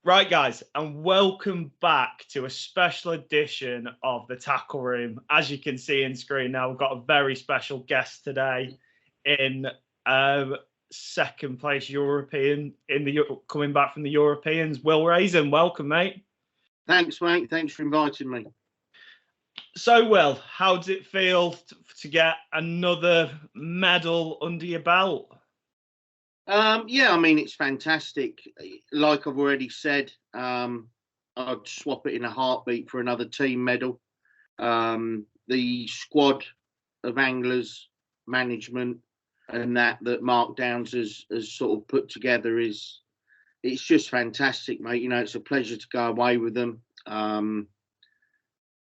Right, guys, and welcome back to a special edition of the Tackle Room. As you can see in screen now, we've got a very special guest today in second place European coming back from the Europeans. Will Raison, welcome, mate. Thanks, mate. Thanks for inviting me. So, Will, how does it feel to get another medal under your belt? Yeah, I mean, it's fantastic. Like I've already said, I'd swap it in a heartbeat for another team medal. The squad of anglers, management, and that Mark Downs has sort of put together it's just fantastic, mate. You know, it's a pleasure to go away with them.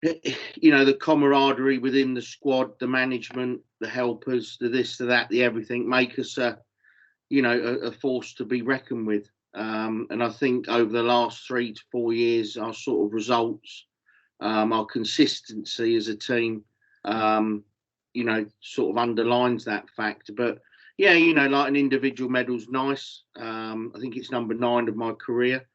You know, the camaraderie within the squad, the management, the helpers, the this, the that, the everything, make us a force to be reckoned with. And I think over the last 3 to 4 years, our sort of results, our consistency as a team, sort of underlines that fact. But yeah, you know, like an individual medal's nice. I think it's number 9 of my career,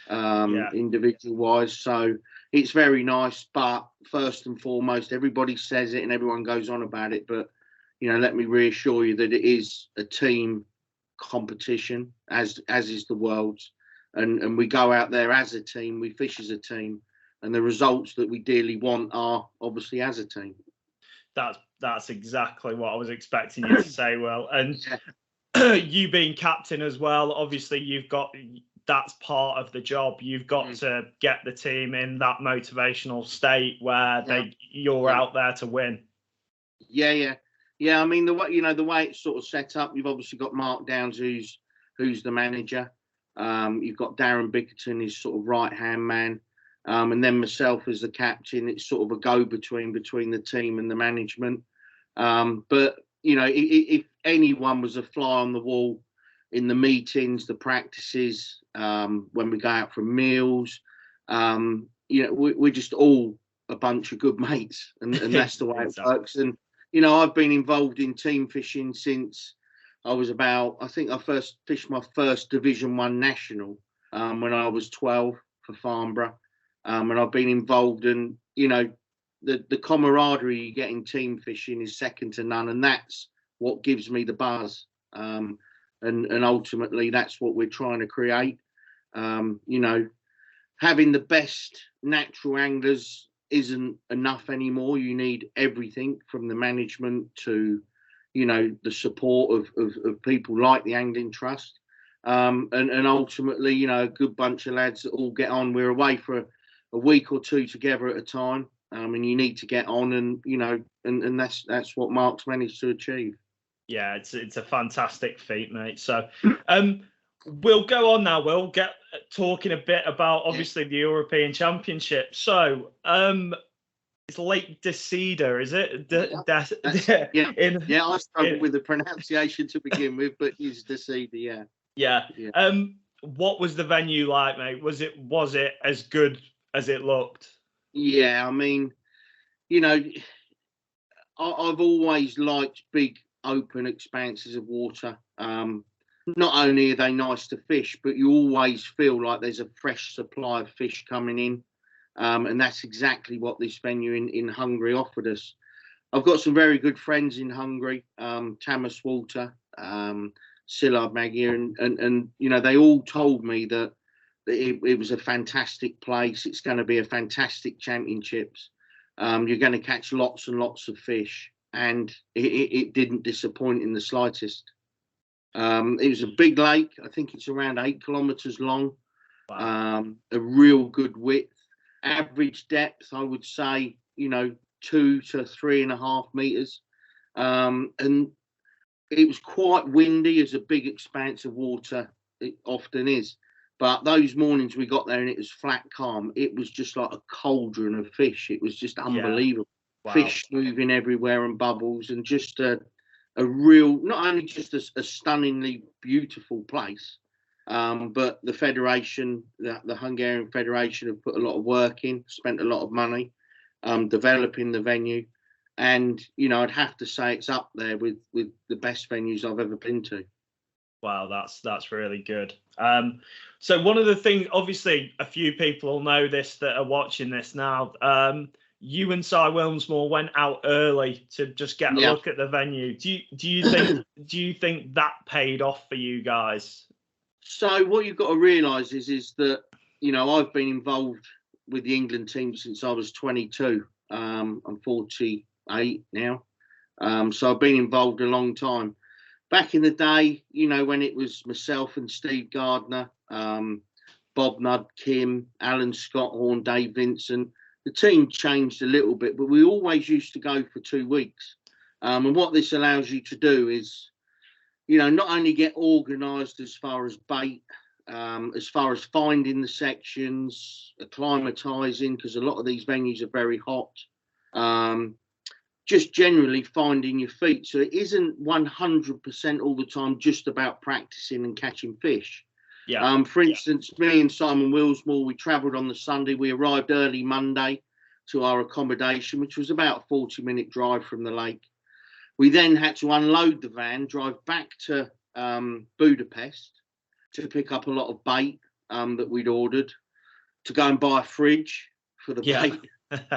individual wise. So it's very nice. But first and foremost, everybody says it and everyone goes on about it. But, you know, let me reassure you that it is a team competition, as is the world's, and we go out there as a team, we fish as a team, and the results that we dearly want are obviously as a team. That's exactly what I was expecting you to say, Will. And you being captain as well, obviously that's part of the job. You've got to get the team in that motivational state where you're out there to win. Yeah, I mean, the way it's sort of set up, you've obviously got Mark Downs, who's the manager. You've got Darren Bickerton, his sort of right-hand man. And then myself as the captain. It's sort of a go-between between the team and the management. But, you know, if anyone was a fly on the wall in the meetings, the practices, when we go out for meals, you know, we're just all a bunch of good mates. And that's the way it works. And, you know, I've been involved in team fishing since I was I think I first fished my first Division 1 national when I was 12 for Farnborough. And I've been involved in, you know, the camaraderie you get in team fishing is second to none. And that's what gives me the buzz. And ultimately, that's what we're trying to create. You know, having the best natural anglers isn't enough anymore. You need everything from the management to, you know, the support of people like the Angling Trust, and ultimately, you know, a good bunch of lads that all get on. We're away for a week or two together at a time, and you need to get on, and you know, and that's what Mark's managed to achieve. Yeah, it's a fantastic feat, mate. So we'll go on now. We'll get talking a bit about obviously the European Championship. So it's Lake Decida, is it? I struggled with the pronunciation to begin with, but it's Decida, yeah. What was the venue like, mate? Was it as good as it looked? Yeah, I mean, you know, I've always liked big open expanses of water. Not only are they nice to fish, but you always feel like there's a fresh supply of fish coming in. And that's exactly what this venue in Hungary offered us. I've got some very good friends in Hungary, Tamas Walter, Szilard Magyar, and you know, they all told me that it was a fantastic place. It's going to be a fantastic championships. You're going to catch lots and lots of fish, and it didn't disappoint in the slightest. It was a big lake. I think it's around 8 kilometers long. Wow. A real good width. Average depth, I would say, you know, 2 to 3.5 meters. And it was quite windy, as a big expanse of water it often is. But those mornings we got there and it was flat calm, it was just like a cauldron of fish. It was just unbelievable. Wow. Fish moving everywhere and bubbles, and just a real, not only just a stunningly beautiful place, but the federation, the Hungarian Federation, have put a lot of work in, spent a lot of money developing the venue. And, you know, I'd have to say it's up there with the best venues I've ever been to. Wow, that's really good. So one of the things, obviously, a few people will know this that are watching this now. You and Si Wilmsmore went out early to just get a look at the venue. Do you think that paid off for you guys? So what you've got to realise is that, you know, I've been involved with the England team since I was 22. I'm 48 now. So I've been involved a long time. Back in the day, you know, when it was myself and Steve Gardner, Bob Nudd, Kim, Alan Scott Horn, Dave Vincent, the team changed a little bit, but we always used to go for 2 weeks. And what this allows you to do is, you know, not only get organised as far as bait, as far as finding the sections, acclimatising, because a lot of these venues are very hot. Just generally finding your feet. So it isn't 100% all the time just about practicing and catching fish. Yeah. For instance, me and Simon Wilsmore, we travelled on the Sunday. We arrived early Monday to our accommodation, which was about a 40-minute drive from the lake. We then had to unload the van, drive back to Budapest to pick up a lot of bait that we'd ordered, to go and buy a fridge for the bait.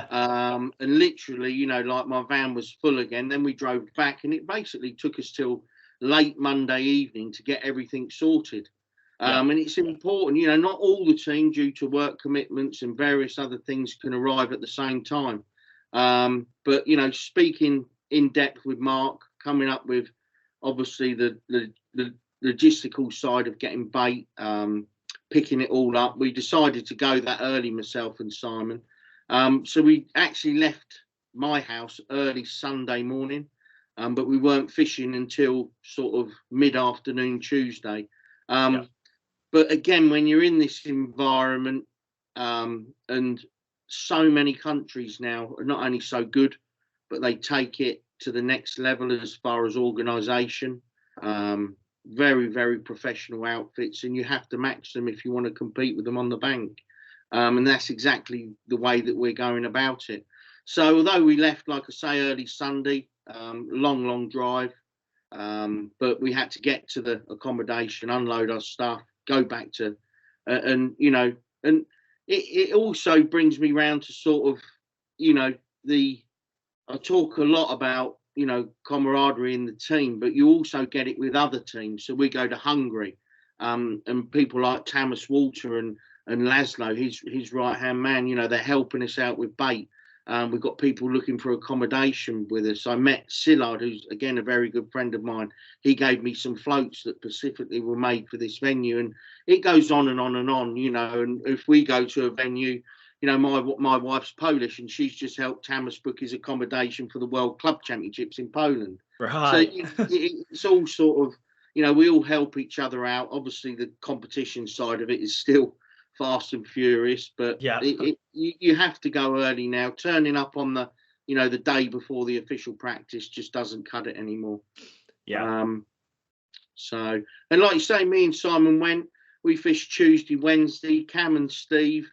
And literally, you know, like my van was full again. Then we drove back, and it basically took us till late Monday evening to get everything sorted. And it's important, you know, not all the team, due to work commitments and various other things, can arrive at the same time. But, you know, speaking in depth with Mark, coming up with obviously the logistical side of getting bait, picking it all up, we decided to go that early, myself and Simon. So we actually left my house early Sunday morning, but we weren't fishing until sort of mid-afternoon Tuesday. But again, when you're in this environment, and so many countries now are not only so good, but they take it to the next level as far as organisation. Very, very professional outfits, and you have to match them if you want to compete with them on the bank. And that's exactly the way that we're going about it. So although we left, like I say, early Sunday, long drive, but we had to get to the accommodation, unload our stuff, go back to, and, you know, and it also brings me round to sort of, you know, I talk a lot about, you know, camaraderie in the team, but you also get it with other teams. So we go to Hungary, and people like Thomas Walter and Laszlo, his right-hand man, you know, they're helping us out with bait. We've got people looking for accommodation with us. I met Szilard, who's, again, a very good friend of mine. He gave me some floats that specifically were made for this venue. And it goes on and on and on, you know. And if we go to a venue, you know, my wife's Polish, and she's just helped Thomas book his accommodation for the World Club Championships in Poland. Right. So it's all sort of, you know, we all help each other out. Obviously, the competition side of it is still fast and furious, but you have to go early now. Turning up on the, you know, the day before the official practice just doesn't cut it anymore. So, and like you say, me and Simon went. We fished Tuesday, Wednesday. Cam and Steve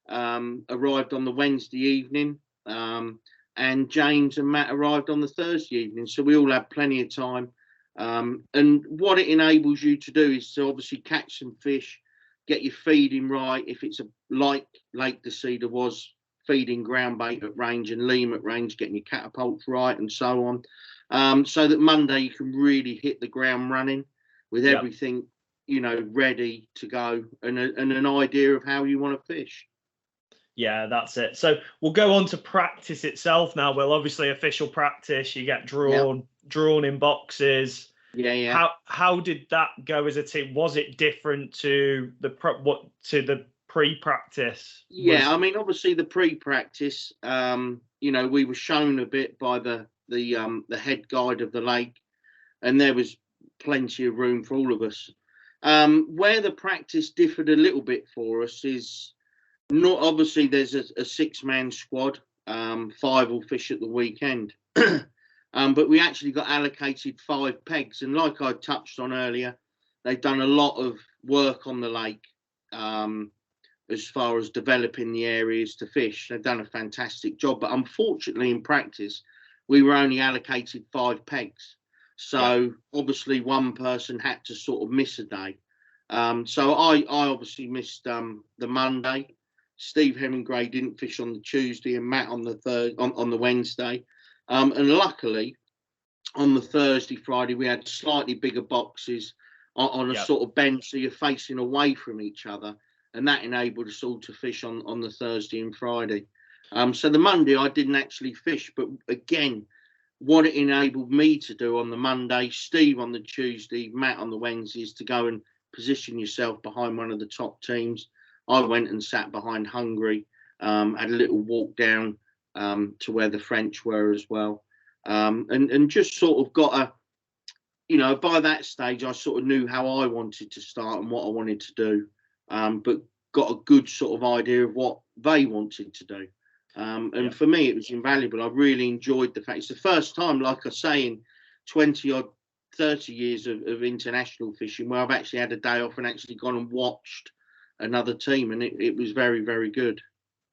arrived on the Wednesday evening, and James and Matt arrived on the Thursday evening. So we all had plenty of time. And what it enables you to do is to obviously catch some fish, get your feeding right. If it's like Lake de Cedar was, feeding ground bait at range and leam at range, getting your catapults right and so on, so that Monday you can really hit the ground running with everything, you know, ready to go, and an idea of how you want to fish. Yeah, that's it. So we'll go on to practice itself now. Well, obviously official practice, you get drawn in boxes. How did that go as a team? Was it different to the pre-practice? I mean, obviously the pre-practice, you know, we were shown a bit by the head guide of the lake, and there was plenty of room for all of us. Where the practice differed a little bit for us is, not obviously there's a 6-man squad, 5 will fish at the weekend. But we actually got allocated 5 pegs, and like I touched on earlier, they've done a lot of work on the lake as far as developing the areas to fish. They've done a fantastic job, but unfortunately in practice we were only allocated 5 pegs. So obviously one person had to sort of miss a day. So I obviously missed the Monday. Steve Hemingway didn't fish on the Tuesday, and Matt on the Wednesday. And luckily, on the Thursday, Friday, we had slightly bigger boxes on a sort of bench, so you're facing away from each other, and that enabled us all to fish on the Thursday and Friday. So the Monday I didn't actually fish, but again, what it enabled me to do on the Monday, Steve on the Tuesday, Matt on the Wednesday, is to go and position yourself behind one of the top teams. I went and sat behind Hungary, had a little walk down to where the French were as well, and just sort of got a, you know, by that stage I sort of knew how I wanted to start and what I wanted to do, but got a good sort of idea of what they wanted to do. And for me, it was invaluable. I really enjoyed the fact it's the first time, like I say, in 20 or 30 years of international fishing where I've actually had a day off and actually gone and watched another team, and it was very, very good.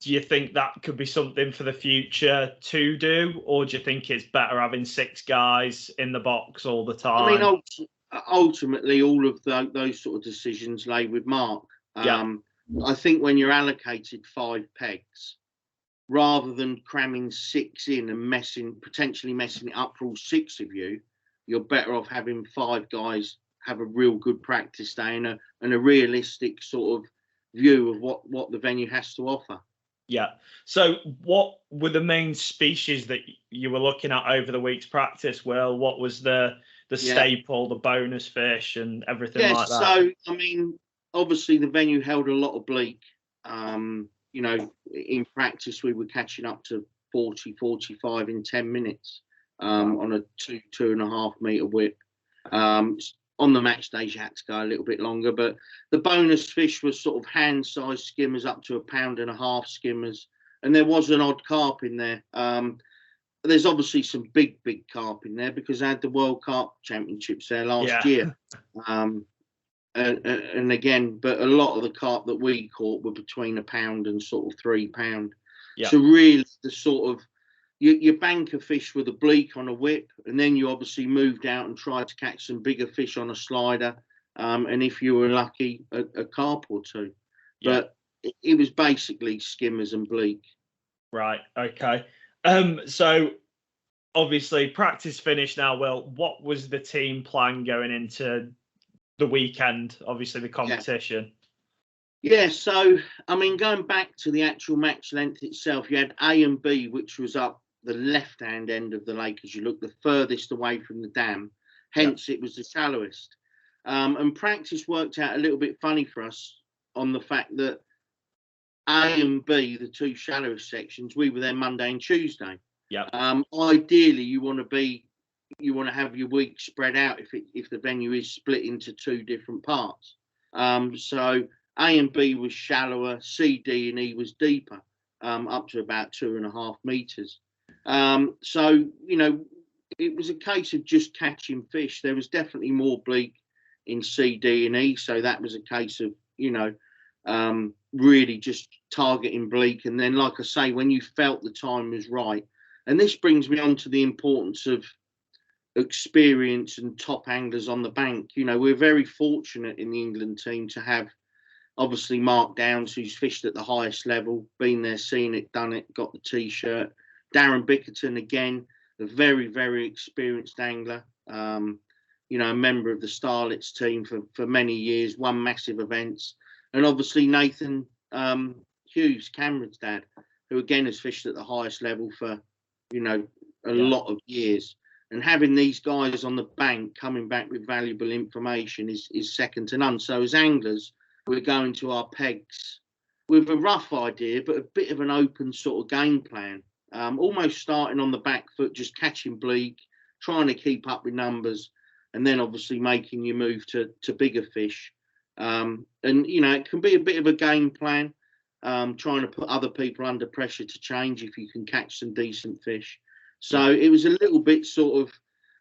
Do you think that could be something for the future to do, or do you think it's better having 6 guys in the box all the time? I mean, ultimately, all of those sort of decisions lay with Mark. I think when you're allocated 5 pegs, rather than cramming 6 in and potentially messing it up for all 6 of you, you're better off having 5 guys have a real good practice day and a realistic sort of view of what the venue has to offer. Yeah. So what were the main species that you were looking at over the week's practice, Will? What was the staple, the bonus fish and everything like that? So, I mean, obviously the venue held a lot of bleak. You know, in practice, we were catching up to 40, 45 in 10 minutes on a 2.5 metre whip. On the match days, you had to go a little bit longer, but the bonus fish was sort of hand-sized skimmers up to 1.5 pound skimmers, and there was an odd carp in there. There's obviously some big carp in there because I had the World Carp Championships there last year. And again, but a lot of the carp that we caught were between £1 and sort of £3. So really, the sort of you bank a fish with a bleak on a whip, and then you obviously moved out and tried to catch some bigger fish on a slider, and if you were lucky, a carp or 2. But it was basically skimmers and bleak. Right. Okay. So obviously practice finished now. Will, what was the team plan going into the weekend? Obviously the competition. So I mean, going back to the actual match length itself, you had A and B, which was up the left-hand end of the lake as you look the furthest away from the dam, hence it was the shallowest. And practice worked out a little bit funny for us on the fact that A and B, the 2 shallowest sections, we were there Monday and Tuesday. Ideally, you want to have your week spread out if the venue is split into 2 different parts. So A and B was shallower, C, D and E was deeper, up to about 2.5 meters. So, you know, it was a case of just catching fish. There was definitely more bleak in C, D and E. So that was a case of, you know, really just targeting bleak. And then, like I say, when you felt the time was right, and this brings me on to the importance of experience and top anglers on the bank. You know, we're very fortunate in the England team to have obviously Mark Downs, who's fished at the highest level, been there, seen it, done it, got the T-shirt. Darren Bickerton, again, a very, very experienced angler, you know, a member of the Starlets team for many years, won massive events. And obviously Nathan Hughes, Cameron's dad, who again has fished at the highest level for, you know, a lot of years. And having these guys on the bank coming back with valuable information is second to none. So as anglers, we're going to our pegs with a rough idea, but a bit of an open sort of game plan. Almost starting on the back foot, just catching bleak, trying to keep up with numbers, and then obviously making your move to bigger fish. And, you know, it can be a bit of a game plan, trying to put other people under pressure to change if you can catch some decent fish. So it was a little bit sort of,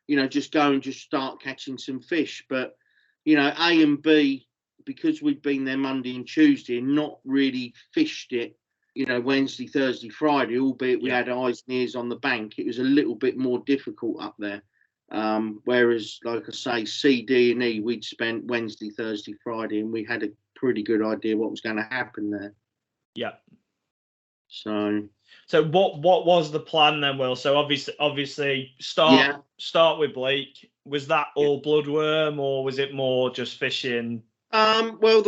you know, just go and just start catching some fish. But, you know, A and B, because we'd been there Monday and Tuesday and not really fished it, you know, Wednesday, Thursday, Friday, albeit we had eyes and ears on the bank, it was a little bit more difficult up there. Whereas, like I say, C, D, and E, we'd spent Wednesday, Thursday, Friday, and we had a pretty good idea what was going to happen there. Yeah. So what was the plan then, Will? So obviously start with bleak. Was that all bloodworm, or was it more just fishing? Well,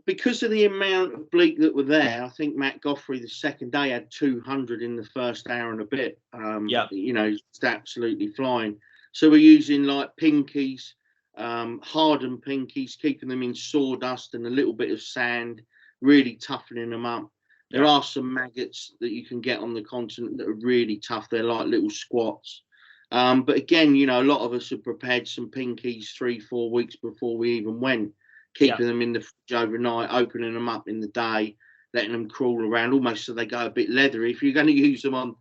because of the amount of bleak that were there, I think Matt Goffrey the second day had 200 in the first hour and a bit. You know, it's absolutely flying. So we're using like pinkies, hardened pinkies, keeping them in sawdust and a little bit of sand, really toughening them up. There are some maggots that you can get on the continent that are really tough. They're like little squats. But again, you know, a lot of us have prepared some pinkies 3-4 weeks before we even went, keeping them in the fridge overnight, opening them up in the day, letting them crawl around almost so they go a bit leathery. If you're going to use them on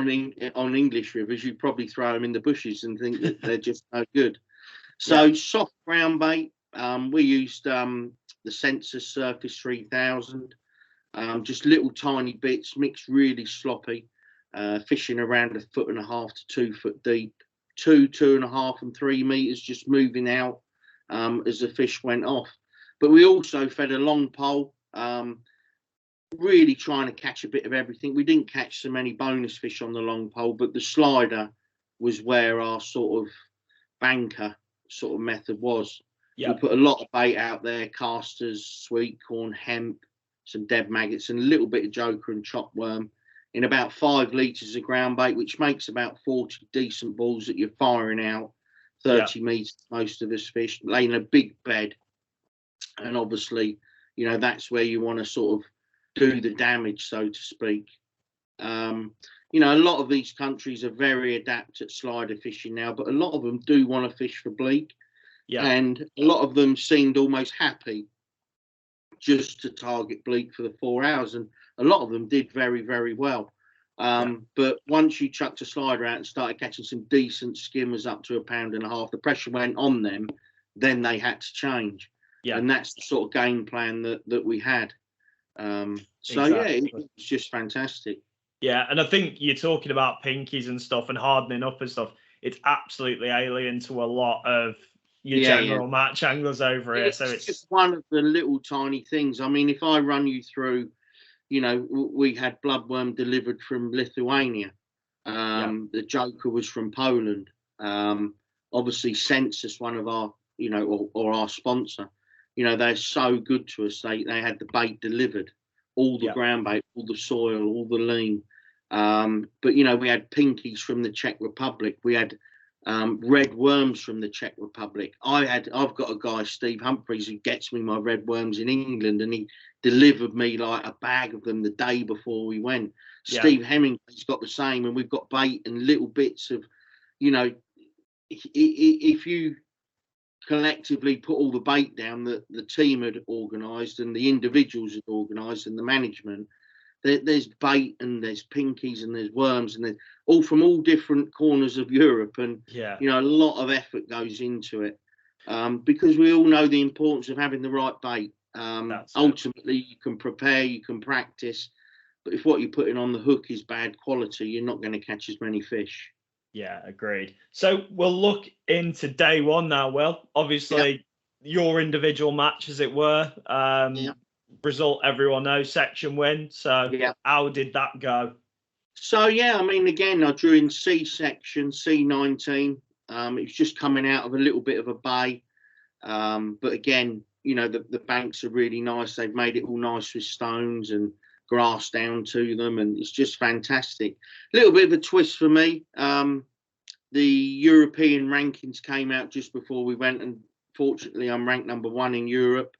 English rivers, you'd probably throw them in the bushes and think that they're just no good. So soft ground bait, we used the Census Surface 3000, just little tiny bits, mixed really sloppy, fishing around 1.5 to 2 foot deep, 2.5 and 3 meters, just moving out as the fish went off. But we also fed a long pole, really trying to catch a bit of everything. We didn't catch so many bonus fish on the long pole, but the slider was where our sort of banker sort of method was. We put a lot of bait out there, casters, sweet corn, hemp, some dead maggots, and a little bit of joker and chopworm in about 5 litres of ground bait, which makes about 40 decent balls that you're firing out, 30 metres, most of us fish, laying a big bed. And obviously, you know, that's where you want to sort of do the damage, so to speak. You know, a lot of these countries are very adept at slider fishing now, but a lot of them do want to fish for bleak. And a lot of them seemed almost happy just to target bleak for the 4 hours. And a lot of them did very, very well. But once you chucked a slider out and started catching some decent skimmers up to 1.5 pounds, the pressure went on them, then they had to change. And that's the sort of game plan that we had. It was just fantastic. Yeah, and I think you're talking about pinkies and stuff and hardening up and stuff. It's absolutely alien to a lot of your general match anglers over here. So it's just one of the little tiny things. I mean, if I run you through, you know, we had bloodworm delivered from Lithuania. The joker was from Poland. Obviously, Census, one of our, you know, or our sponsor. You know, they're so good to us. They had the bait delivered, all the ground bait, all the soil, all the lean. But, you know, we had pinkies from the Czech Republic. We had red worms from the Czech Republic. I've got a guy, Steve Humphreys, who gets me my red worms in England, and he delivered me like a bag of them the day before we went. Steve Hemingway's got the same, and we've got bait and little bits of, you know, if you collectively put all the bait down that the team had organised and the individuals had organised and the management, there's bait and there's pinkies and there's worms and there's all from all different corners of Europe, and you know, a lot of effort goes into it, because we all know the importance of having the right bait. Ultimately, you can prepare, you can practice, but if what you're putting on the hook is bad quality, you're not going to catch as many fish. Yeah, agreed. So we'll look into day one now. Well, obviously, your individual match, as it were. Result, everyone knows, section win. So how did that go? So, I mean, again, I drew in C section, C19. It was just coming out of a little bit of a bay. But again, you know, the banks are really nice. They've made it all nice with stones and grass down to them, and it's just fantastic. A little bit of a twist for me. The European rankings came out just before we went, and fortunately I'm ranked number 1 in Europe.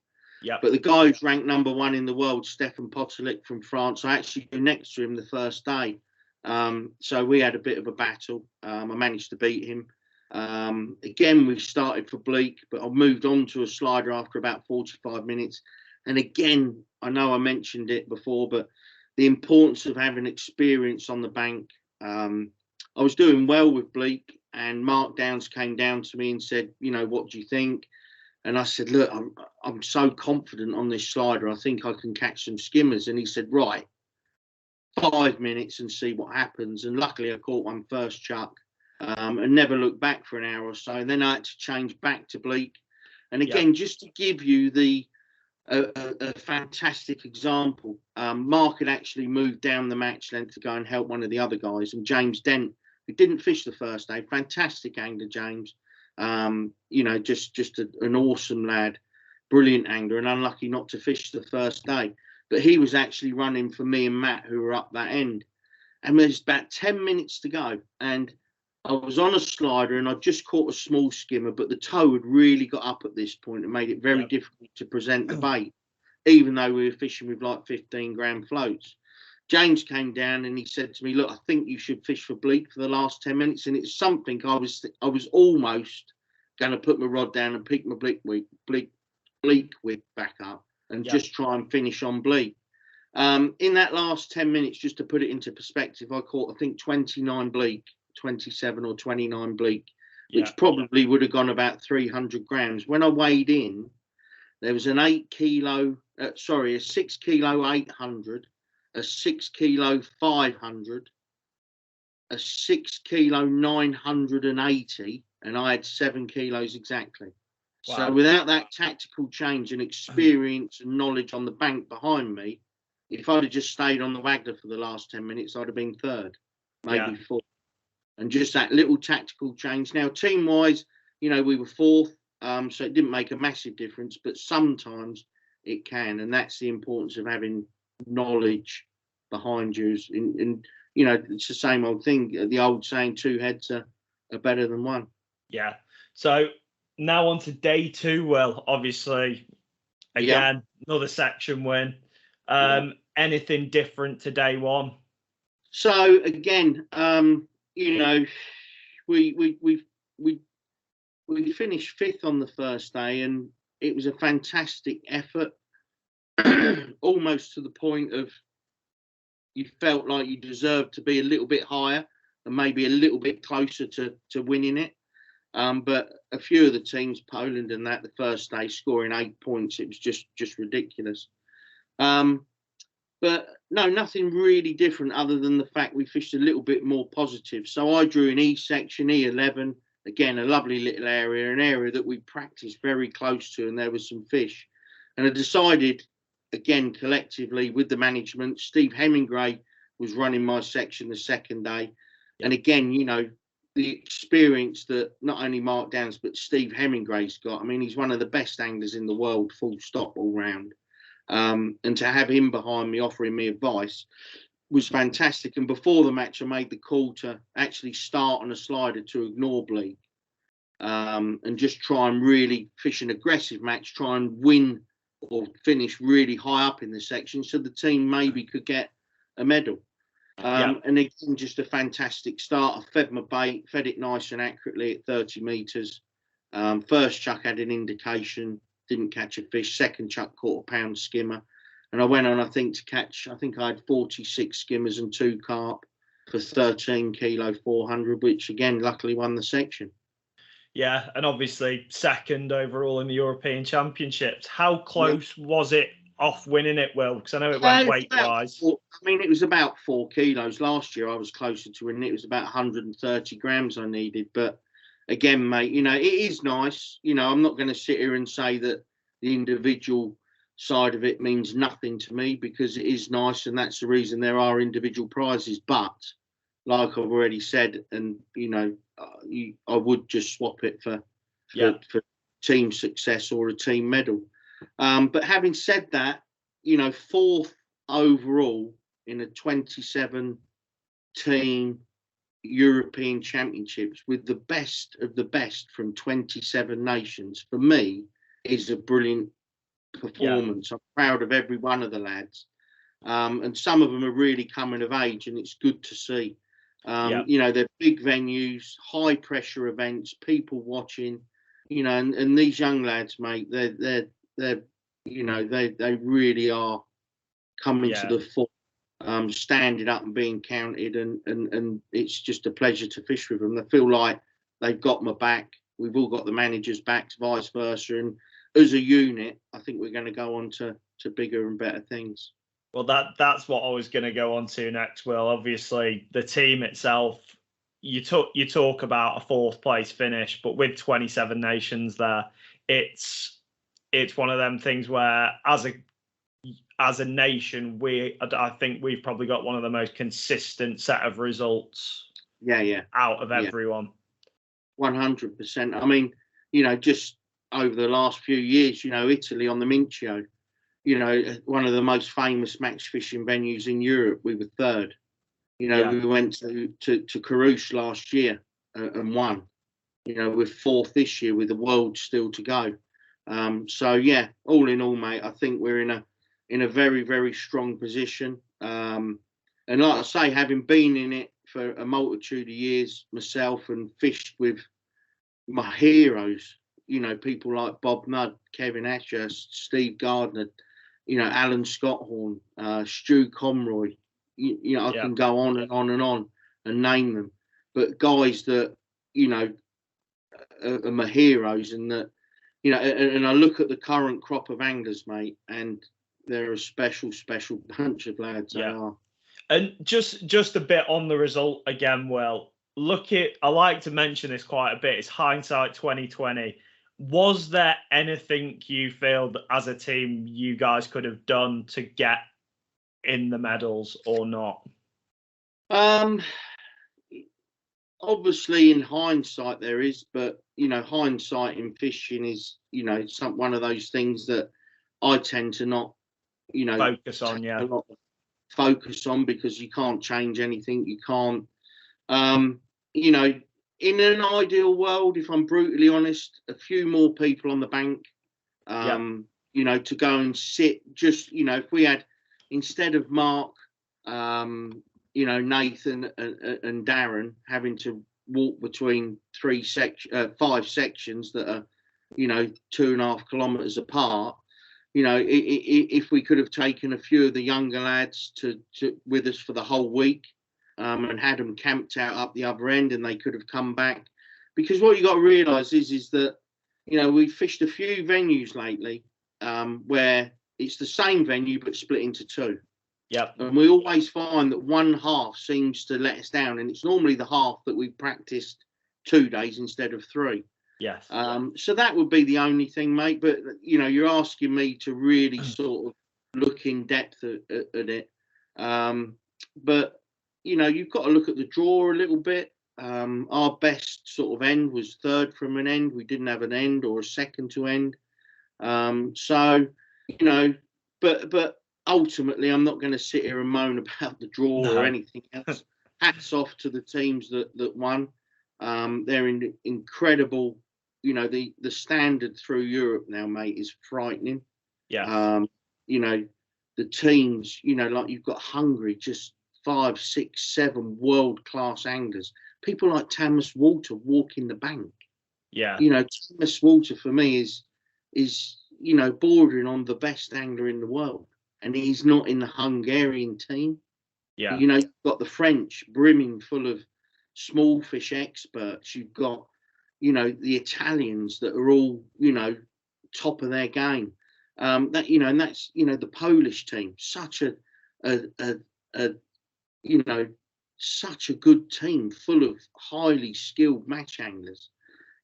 But the guy who's ranked number 1 in the world, Stefan Potalik from France, I actually go next to him the first day. So we had a bit of a battle. I managed to beat him. Again, we started for bleak, but I moved on to a slider after about 45 minutes. And again, I know I mentioned it before, but the importance of having experience on the bank. I was doing well with bleak, and Mark Downs came down to me and said, you know, what do you think? And I said, look, I'm so confident on this slider. I think I can catch some skimmers. And he said, right, 5 minutes and see what happens. And luckily I caught one first chuck. and never looked back for an hour or so. And then I had to change back to bleak. And again, just to give you a fantastic example, Mark had actually moved down the match length to go and help one of the other guys, and James Dent, who didn't fish the first day, fantastic angler, James, just an awesome lad, brilliant angler, and unlucky not to fish the first day. But he was actually running for me and Matt, who were up that end. And there's about 10 minutes to go. And I was on a slider and I just caught a small skimmer, but the tow had really got up at this point and made it very difficult to present the bait, even though we were fishing with like 15-gram floats. James came down and he said to me, look, I think you should fish for bleak for the last 10 minutes. And it's something I was almost going to put my rod down and pick my bleak whip back up and just try and finish on bleak. In that last 10 minutes, just to put it into perspective, I caught, I think, 29 bleak, 27 or 29 bleak, which probably would have gone about 300 grams. When I weighed in, there was an 6 kilo 800, a 6 kilo 500, a 6 kilo 980, and I had 7 kilos exactly. Wow. So without that tactical change and experience and knowledge on the bank behind me, if I'd have just stayed on the Wagler for the last 10 minutes, I'd have been third, maybe fourth. And just that little tactical change. Now, team-wise, we were fourth, so it didn't make a massive difference, but sometimes it can, and that's the importance of having knowledge behind you. And it's the same old thing, the old saying, two heads are better than one. Yeah. So now on to day 2. Well, obviously, again, another section win. Anything different to day 1? So again, we finished 5th on the first day, and it was a fantastic effort, almost to the point of you felt like you deserved to be a little bit higher and maybe a little bit closer to winning it. But a few of the teams, Poland and that, the first day scoring 8 points, it was just ridiculous. But no, nothing really different other than the fact we fished a little bit more positive. So I drew an E section, E11, again, a lovely little area, an area that we practiced very close to, and there was some fish. And I decided, again, collectively with the management, Steve Hemingway was running my section the second day. And again, the experience that not only Mark Downs, but Steve Hemingway's got. I mean, he's one of the best anglers in the world, full stop, all round. And to have him behind me offering me advice was fantastic. And before the match, I made the call to actually start on a slider to ignore bleak, and just try and really fish an aggressive match, try and win or finish really high up in the section so the team maybe could get a medal. And again, just a fantastic start. I fed my bait, fed it nice and accurately at 30 metres. First chuck had an indication, didn't catch a fish. Second chuck caught a pound skimmer. And I went on, I think I had 46 skimmers and 2 carp for 13 kilo 400, which again, luckily won the section. Yeah, and obviously second overall in the European Championships. How close was it off winning it, Will? Because I know it went weight-wise. It was about 4 kilos. Last year I was closer to winning. It was about 130 grams I needed. But again, mate, it is nice. I'm not going to sit here and say that the individual side of it means nothing to me, because it is nice, and that's the reason there are individual prizes. But like I've already said, and I would just swap it for team success or a team medal. But having said that, 4th overall in a 27 team European Championships with the best of the best from 27 nations, for me, is a brilliant performance. I'm proud of every one of the lads, and some of them are really coming of age, and it's good to see. They're big venues, high pressure events, people watching, and these young lads, mate, they really are coming to the fore, standing up and being counted, and it's just a pleasure to fish with them. They feel like they've got my back. We've all got the manager's backs, vice versa, and as a unit, I think we're going to go on to bigger and better things. Well, that's what I was going to go on to next, Will. Obviously, the team itself, you talk about a 4th place finish, but with 27 nations there, it's one of them things where as a nation, I think we've probably got one of the most consistent set of results. Out of everyone. 100%. I mean, just over the last few years, Italy on the Mincio, one of the most famous match fishing venues in Europe, we were 3rd. We went to Carouge last year and won. We're 4th this year with the world still to go. So yeah, all in all, mate, I think we're in a very, very strong position. And like I say, having been in it for a multitude of years myself and fished with my heroes, people like Bob Mudd, Kevin Ashurst, Steve Gardner, Alan Scotthorne, Stu Conroy, I can go on and on and on and name them. But guys that, are my heroes, and that, and I look at the current crop of anglers, mate, and they're a special, special bunch of lads. They are. And just a bit on the result again, Will. I like to mention this quite a bit. It's hindsight 2020. Was there anything you feel that as a team you guys could have done to get in the medals or not? Obviously, in hindsight, there is, but hindsight in fishing is, one of those things that I tend to not, focus on. Focus on, because you can't change anything. You can't, in an ideal world, if I'm brutally honest, a few more people on the bank, to go and sit. Just, if we had, instead of Mark, Nathan and Darren having to walk between 5 sections that are, 2.5 kilometres apart, if we could have taken a few of the younger lads to with us for the whole week, and had them camped out up the other end, and they could have come back. Because what you got to realise is that, we fished a few venues lately, where it's the same venue but split into 2. Yep. And we always find that one half seems to let us down, and it's normally the half that we practiced 2 days instead of 3. Yes. So that would be the only thing, mate. But you're asking me to really sort of look in depth at it. But you've got to look at the draw a little bit. Our best sort of end was 3rd from an end. We didn't have an end or a second to end. So but ultimately, I'm not going to sit here and moan about the draw or anything else. Hats off to the teams that won. They're incredible. The standard through Europe now, mate, is frightening. Yeah. The teams, like you've got Hungary, just 5, 6, 7 world-class anglers. People like Thomas Walter walking the bank. Yeah. Thomas Walter for me is bordering on the best angler in the world. And he's not in the Hungarian team. Yeah. You've got the French brimming full of small fish experts. You've got, the Italians that are all, top of their game. And that's, the Polish team, such a such a good team full of highly skilled match anglers.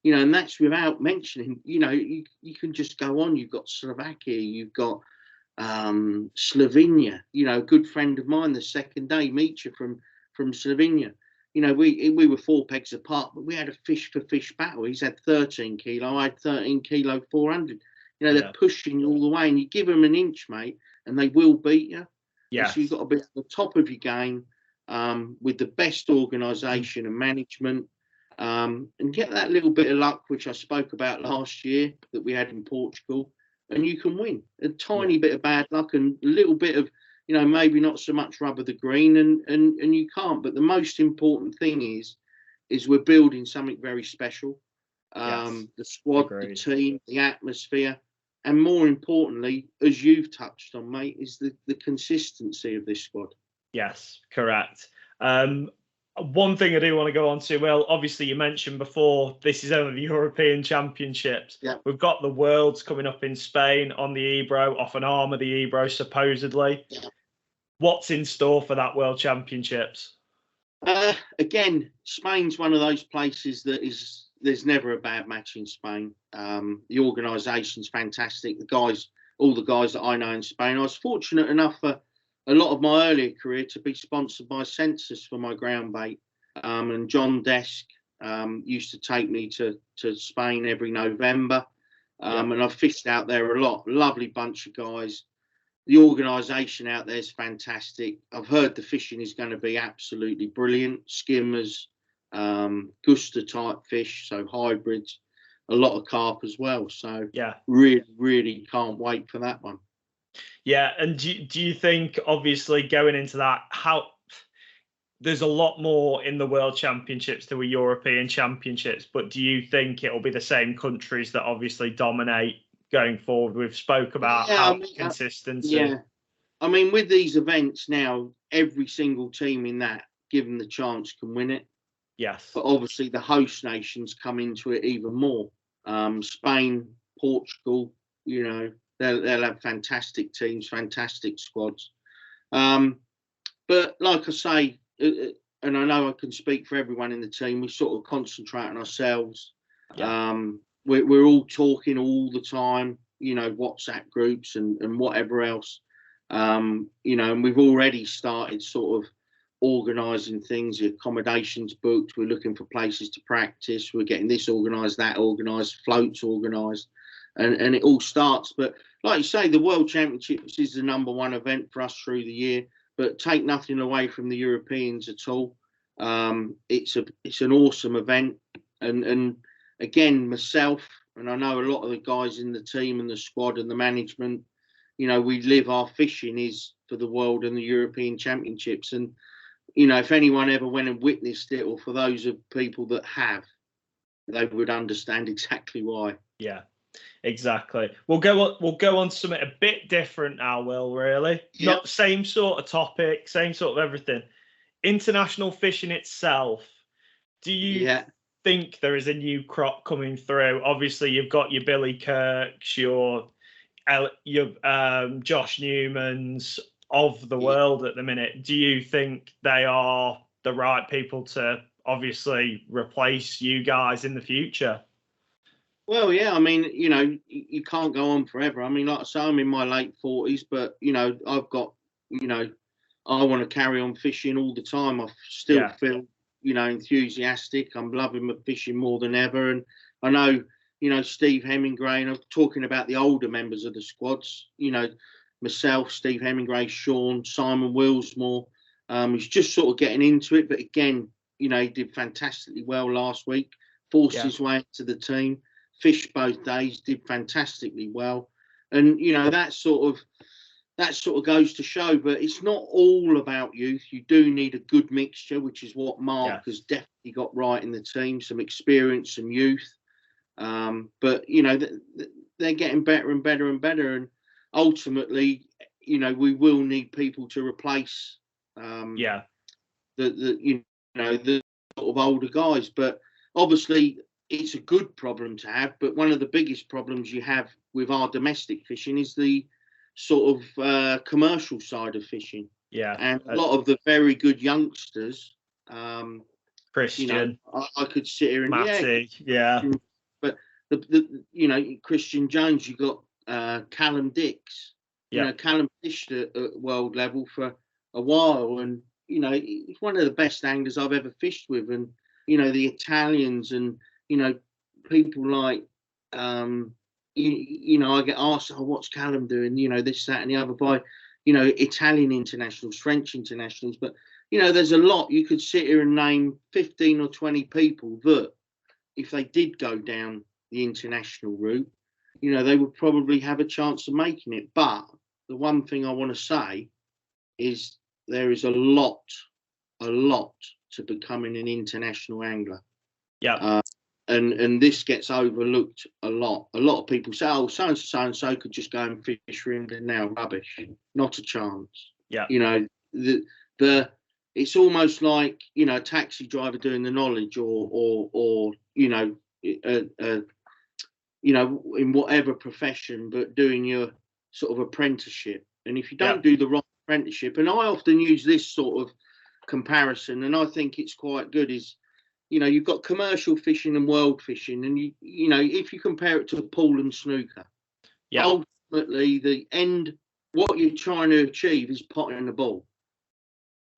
And that's without mentioning, you can just go on. You've got Slovakia, you've got Slovenia, a good friend of mine the second day, Micha from Slovenia. We were 4 pegs apart, but we had a fish for fish battle. He's had 13 kilo, I had 13 kilo 400. They're pushing you all the way, and you give them an inch, mate, and they will beat you. Yeah. So you've got to be at the top of your game, with the best organisation and management, and get that little bit of luck, which I spoke about last year that we had in Portugal, and you can win. A tiny bit of bad luck and a little bit of, maybe not so much rub of the green, and you can't. But the most important thing is we're building something very special. The squad, the team, the atmosphere, and more importantly, as you've touched on, mate, is the consistency of this squad. Yes, correct. One thing I do want to go on to, well, obviously you mentioned before, this is only the European Championships. Yeah. We've got the Worlds coming up in Spain on the Ebro, off an arm of the Ebro, supposedly. Yeah. What's in store for that World Championships? Again, Spain's one of those places that there's never a bad match in Spain. The organisation's fantastic. All the guys that I know in Spain. I was fortunate enough for a lot of my earlier career to be sponsored by Census for my ground bait. And John Desk used to take me to Spain every November. And I've fished out there a lot. Lovely bunch of guys. The organisation out there is fantastic. I've heard the fishing is going to be absolutely brilliant. Skimmers, Guster type fish, so hybrids, a lot of carp as well. So really, really can't wait for that one. Yeah, and do you think, obviously, going into that, there's a lot more in the World Championships than the European Championships, but do you think it'll be the same countries that obviously dominate going forward? We've spoke about consistency. Yeah, I mean, with these events now, every single team in that, given the chance, can win it. Yes. But obviously the host nations come into it even more. Spain, Portugal, you know, they'll have fantastic teams, fantastic squads. But like I say, and I know I can speak for everyone in the team, we sort of concentrate on ourselves. We're all talking all the time, you know, WhatsApp groups and whatever else, you know, and we've already started sort of organising things. The accommodations booked, we're looking for places to practice, we're getting this organised, that organised, floats organised, and it all starts. But like you say, the World Championships is the #1 event for us through the year, but take nothing away from the Europeans at all. It's an awesome event, and again, myself, and I know a lot of the guys in the team and the squad and the management, you know, we live our fishing is for the World and the European Championships. And, you know, if anyone ever went and witnessed it, or for those of people that have, they would understand exactly why. Yeah, exactly. We'll go on to something a bit different now, Will, really. Yep. Not same sort of topic, same sort of everything. International fishing itself. Do you think there is a new crop coming through? Obviously, you've got your Billy Kirks, your Josh Newmans of the world at the minute. Do you think they are the right people to obviously replace you guys in the future? Well, yeah, I mean, you know, you can't go on forever. I mean, like I say, I'm in my late 40s, but, you know, I've got, you know, I want to carry on fishing all the time. I still feel, you know, enthusiastic. I'm loving my fishing more than ever. And I know, you know, Steve Hemingway, and I'm talking about the older members of the squads, you know, myself, Steve Hemingway, Sean, Simon Willsmore, he's just sort of getting into it. But again, you know, he did fantastically well last week, forced his way into the team, fished both days, did fantastically well. And, you know, that sort of goes to show, but it's not all about youth. You do need a good mixture, which is what Mark has definitely got right in the team, some experience, some youth. But, you know, they're getting better and better and better. And ultimately, you know, we will need people to replace the sort of older guys. But obviously, it's a good problem to have. But one of the biggest problems you have with our domestic fishing is the sort of commercial side of fishing. Yeah. And a lot of the very good youngsters, Christian, you know, I could sit here and Matty, but the you know, Christian Jones, you got Callum Dix. You know, Callum fished at world level for a while, and you know, he's one of the best anglers I've ever fished with. And you know, the Italians, and you know, people like you know, I get asked, oh, what's Callum doing? You know, this, that, and the other by, you know, Italian internationals, French internationals. But, you know, there's a lot. You could sit here and name 15 or 20 people that, if they did go down the international route, you know, they would probably have a chance of making it. But the one thing I want to say is there is a lot to becoming an international angler. Yeah. And this gets overlooked a lot. A lot of people say, oh, so-and-so could just go and fish for England now. Rubbish. Not a chance. Yeah. You know, it's almost like, you know, a taxi driver doing the knowledge or you know, you know, in whatever profession, but doing your sort of apprenticeship. And if you don't do the right apprenticeship, and I often use this sort of comparison, and I think it's quite good. Is you've got commercial fishing and world fishing, and if you compare it to pool and snooker, ultimately the end, what you're trying to achieve is potting a ball.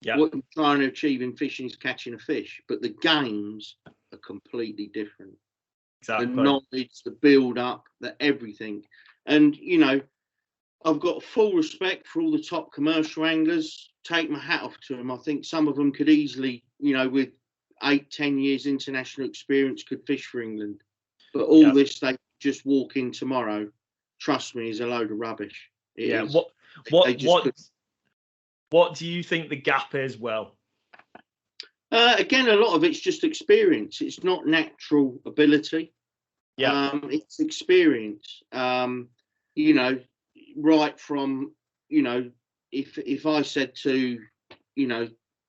What you're trying to achieve in fishing is catching a fish, but the games are completely different. Exactly. The knowledge, the build up, the everything, and I've got full respect for all the top commercial anglers. Take my hat off to them. I think some of them could easily, with 8-10 years international experience, could fish for England. But all this, they just walk in tomorrow. Trust me, is a load of rubbish. It is. What do you think the gap is, Will? Again, a lot of it's just experience. It's not natural ability. It's experience. Right from, if I said to,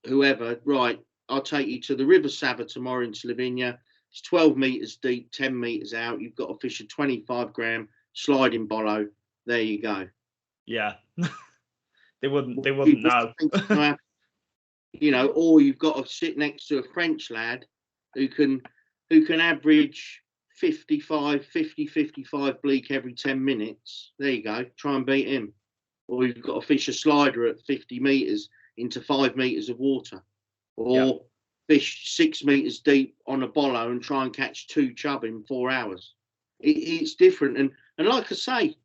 whoever, right, I'll take you to the River Sava tomorrow in Slovenia. It's 12 meters deep, 10 meters out. You've got to fish a 25-gram sliding bollo. There you go. Yeah. they wouldn't know. Or you've got to sit next to a French lad who can average 55 bleak every 10 minutes. There you go. Try and beat him. Or you've got to fish a slider at 50 meters into 5 meters of water. Or fish 6 meters deep on a bollo and try and catch 2 chub in 4 hours. It's different. And like I say,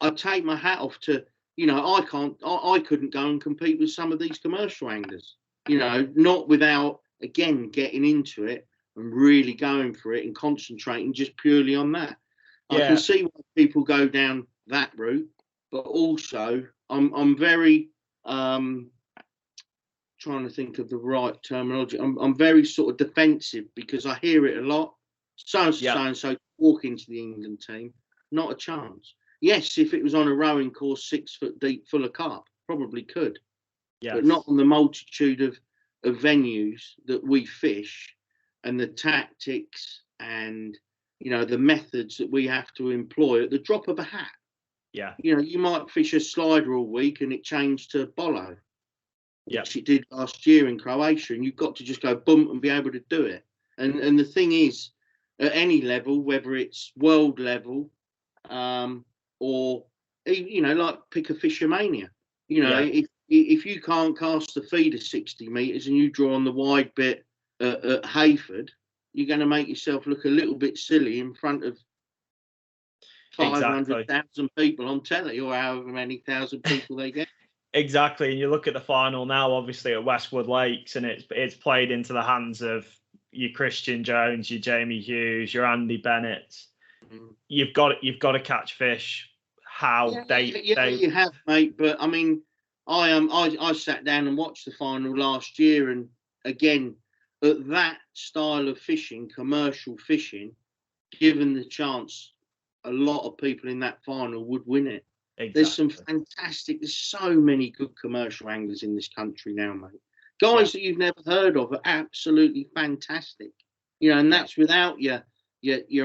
I take my hat off to, I couldn't go and compete with some of these commercial anglers, not without, again, getting into it and really going for it and concentrating just purely on that. I can see why people go down that route, but also I'm very trying to think of the right terminology. I'm very sort of defensive because I hear it a lot. So walk into the England team, not a chance. Yes, if it was on a rowing course 6 foot deep full of carp, probably could. But not on the multitude of venues that we fish. And the tactics and, the methods that we have to employ at the drop of a hat. Yeah. You might fish a slider all week and it changed to bollo, which it did last year in Croatia. And you've got to just go boom and be able to do it. And the thing is, at any level, whether it's world level or, like pick a Fishermania, if you can't cast the feeder 60 metres and you draw on the wide bit at Hayford, you're going to make yourself look a little bit silly in front of 500,000 people on telly, or however many thousand people they get. Exactly. And you look at the final now, obviously at Westwood Lakes, and it's played into the hands of your Christian Jones, your Jamie Hughes, your Andy Bennett. You've got to catch fish. You have, mate. But I mean, I sat down and watched the final last year, and again, at that style of fishing, commercial fishing, given the chance, a lot of people in that final would win it. Exactly. There's so many good commercial anglers in this country now, mate. Guys that you've never heard of are absolutely fantastic. And that's without your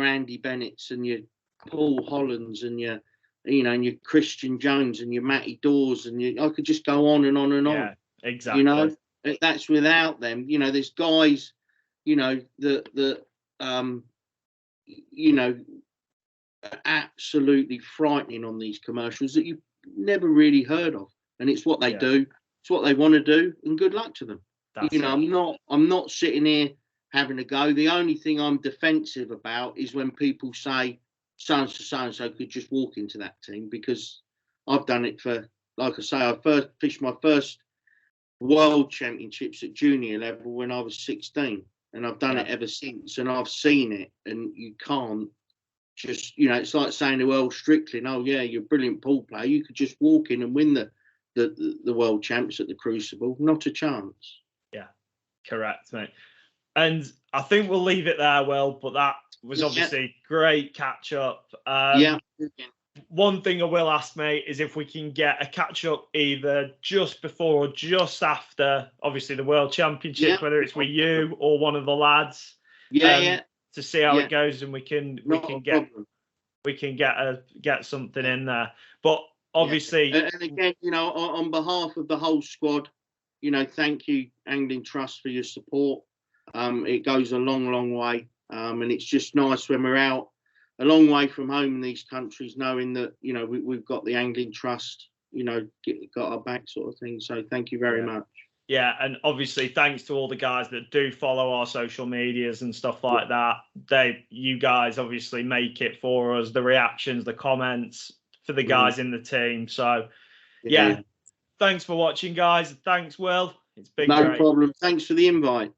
Andy Bennetts and your Paul Hollands and your Christian Jones and your Matty Dawes and I could just go on and on and on. Yeah, exactly. That's without them. There's guys, that are absolutely frightening on these commercials that you've never really heard of. And it's what they do. It's what they want to do. And good luck to them. I'm not sitting here having a go. The only thing I'm defensive about is when people say so-and-so could just walk into that team, because I've done it for, like I say, I first fished my first world championships at junior level when I was 16, and I've done it ever since, and I've seen it, and you can't just, it's like saying to Earl Strickland, oh yeah, you're a brilliant pool player, you could just walk in and win the world champs at the Crucible. Not a chance. Yeah, correct, mate. And I think we'll leave it there, Will, but that was obviously great catch up. One thing I will ask, mate, is if we can get a catch up either just before or just after, obviously, the World Championship, whether it's with you or one of the lads, to see how it goes, and we can get something in there. But obviously, and again, on behalf of the whole squad, thank you, Angling Trust, for your support. It goes a long, long way. And it's just nice when we're out a long way from home in these countries, knowing that, we've got the Angling Trust, got our back, sort of thing. So thank you very much. Yeah, and obviously thanks to all the guys that do follow our social medias and stuff like that. You guys obviously make it for us, the reactions, the comments for the guys in the team. So thanks for watching, guys. Thanks, Will. It's been great. No problem. Thanks for the invite.